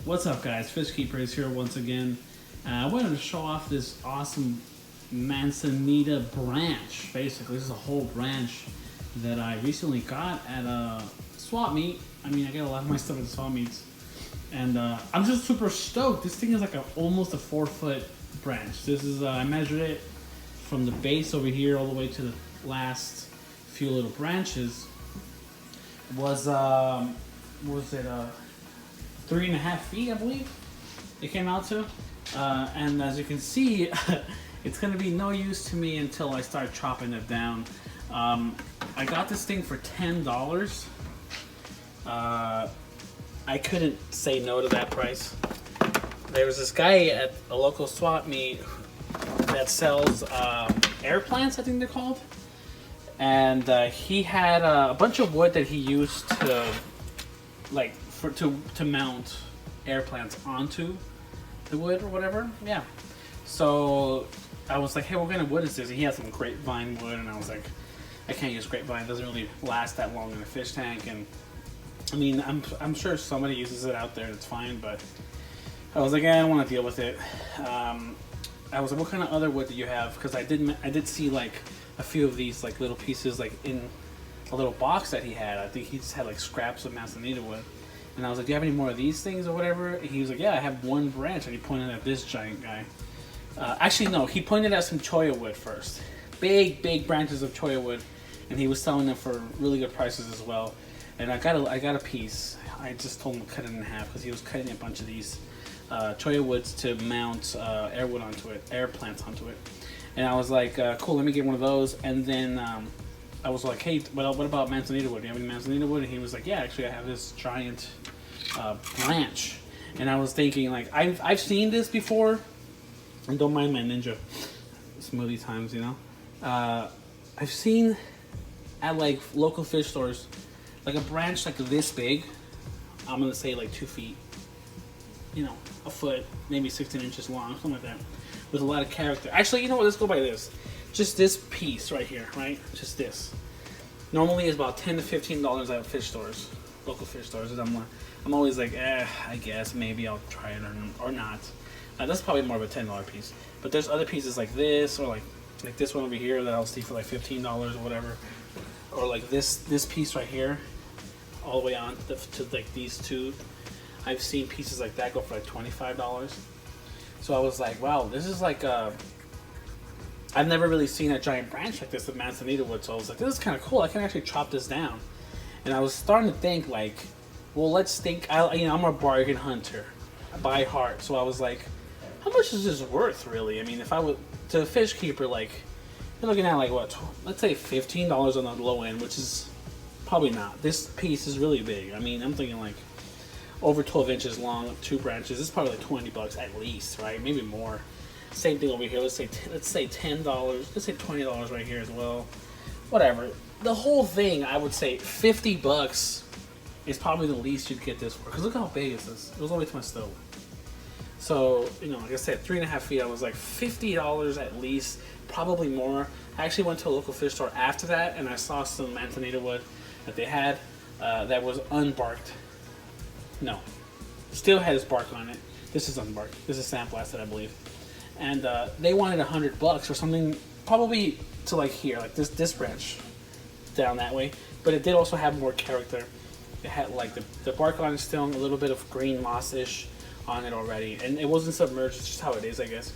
What's up, guys? Fish Keeper is here once again. I wanted to show off this awesome Manzanita branch. Basically, this is a whole branch that I recently got at a swap meet. I mean, I get a lot of my stuff at swap meets, and I'm just super stoked. This thing is like almost a 4-foot branch. This is I measured it from the base over here all the way to the last few little branches. Was it 3.5 feet, I believe it came out to, and as you can see, it's gonna be no use to me until I start chopping it down. I got this thing for $10. I couldn't say no to that price. There was this guy at a local swap meet that sells air plants, I think they're called, and he had a bunch of wood that he used to to mount air plants onto the wood or whatever. Yeah. So I was like, hey, what kind of wood is this? And he had some grapevine wood, and I was like, I can't use grapevine. It doesn't really last that long in a fish tank. And I mean, I'm sure somebody uses it out there. It's fine, but I was like, I don't want to deal with it. I was like, what kind of other wood do you have? Because I did see like a few of these like little pieces like in a little box that he had. I think he just had like scraps of Manzanita wood. And I was like, do you have any more of these things or whatever? And he was like, yeah, I have one branch. And he pointed at this giant guy. Actually, no, he pointed at some cholla wood first. Big branches of cholla wood. And he was selling them for really good prices as well. And I got a piece. I just told him to cut it in half because he was cutting a bunch of these cholla woods to mount air plants onto it. And I was like, cool, let me get one of those. And then I was like, hey, what about Manzanita wood? Do you have any Manzanita wood? And he was like, yeah, actually, I have this giant branch. And I was thinking, like, I've seen this before. And don't mind my ninja smoothie times, you know. I've seen at like local fish stores, like a branch like this big. I'm gonna say like 2 feet, you know, a foot, maybe 16 inches long, something like that, with a lot of character. Actually, you know what? Let's go by this. Just this piece right here, right? Just this. Normally, it's about $10 to $15 at fish stores, local fish stores. And I'm always like, I guess maybe I'll try it or not. That's probably more of a $10 piece. But there's other pieces like this, or like this one over here that I'll see for like $15 or whatever, or like this piece right here, all the way on to like these two. I've seen pieces like that go for like $25. So I was like, wow, this is like I've never really seen a giant branch like this with Manzanita wood. So I was like, this is kind of cool. I can actually chop this down. And I was starting to think like, well, let's think. I'm a bargain hunter by heart. So I was like, how much is this worth really? I mean, if I would to a fish keeper, like you're looking at like what, let's say $15 on the low end, which is probably not. This piece is really big. I mean, I'm thinking like over 12 inches long, 2 branches. This is probably like $20 at least, right? Maybe more. Same thing over here. Let's say $10. Let's say $20 right here as well. Whatever. The whole thing, I would say $50 is probably the least you'd get this for. Because look how big is this. It was all the way to my stove. So, you know, like I said, 3.5 feet. I was like $50 at least, probably more. I actually went to a local fish store after that, and I saw some Manzanita wood that they had that was unbarked. No, still has bark on it. This is unbarked. This is sandblasted, I believe. And they wanted $100 for something probably to like here, like this branch down that way. But it did also have more character. It had like the bark on it still, a little bit of green moss-ish on it already, and it wasn't submerged. It's just how it is, I guess.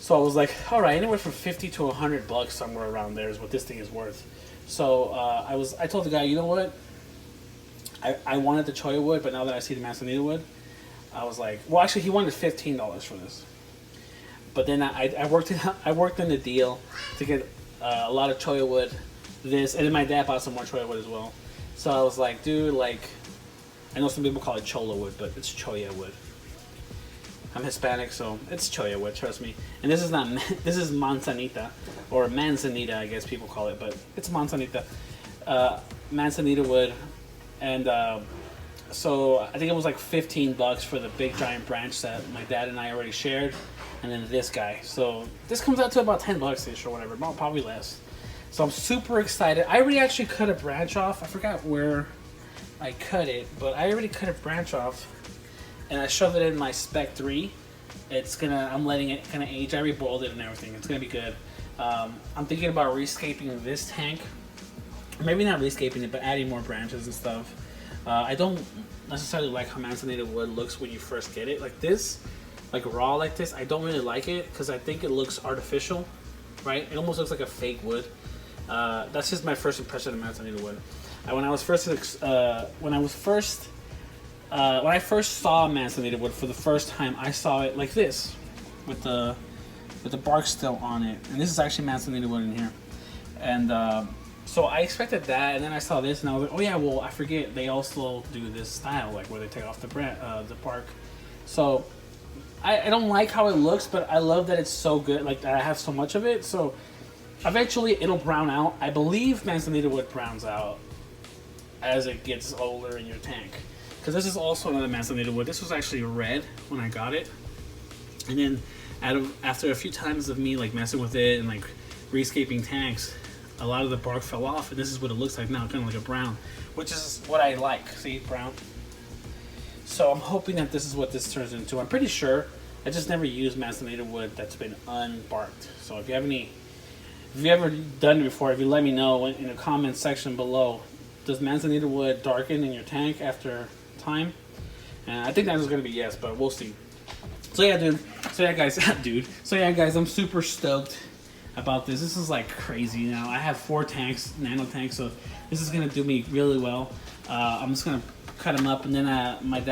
So I was like, all right, anywhere from $50 to $100 somewhere around there is what this thing is worth. So I told the guy, you know what? I wanted the cholla wood, but now that I see the Manzanita wood, I was like, well, actually, he wanted $15 for this. But then I worked in the deal to get a lot of cholla wood, this, and then my dad bought some more cholla wood as well. So I was like, dude, like, I know some people call it cholla wood, but it's cholla wood. I'm Hispanic, so it's cholla wood, trust me. And this is not, this is Manzanita, or Manzanita, I guess people call it, but it's Manzanita. Manzanita wood, and so I think it was like $15 for the big giant branch that my dad and I already shared, and then this guy. So this comes out to about $10-ish or whatever, probably less. So I'm super excited. I already actually cut a branch off. I forgot where I cut it, but I already cut a branch off and I shove it in my Spec 3. I'm letting it kind of age. I reboiled it and everything. It's gonna be good. I'm thinking about rescaping this tank. Maybe not rescaping it, but adding more branches and stuff. I don't necessarily like how Manzanita wood looks when you first get it. Like this, like raw like this, I don't really like it because I think it looks artificial, right? It almost looks like a fake wood. That's just my first impression of Manzanita wood. When I first saw Manzanita wood for the first time, I saw it like this, with the bark still on it, and this is actually Manzanita wood in here. And so I expected that, and then I saw this, and I was like, oh yeah, well I forget they also do this style, like where they take off the bark. So I don't like how it looks, but I love that it's so good, like that I have so much of it. So eventually it'll brown out. I believe Manzanita wood browns out as it gets older in your tank. Because this is also another Manzanita wood. This was actually red when I got it. And then after a few times of me like messing with it and like rescaping tanks, a lot of the bark fell off, and this is what it looks like now, kind of like a brown, which is what I like. See, brown. So I'm hoping that this is what this turns into. I'm pretty sure. I just never used Manzanita wood that's been unbarked. So if you ever done it before, if you let me know in the comment section below, does Manzanita wood darken in your tank after time? And I think that is going to be yes, but we'll see. So yeah, dude. So yeah, guys. So yeah, guys. I'm super stoked about this. This is like crazy now. I have 4 tanks, nano tanks, so this is going to do me really well. I'm just going to cut them up, and then my dad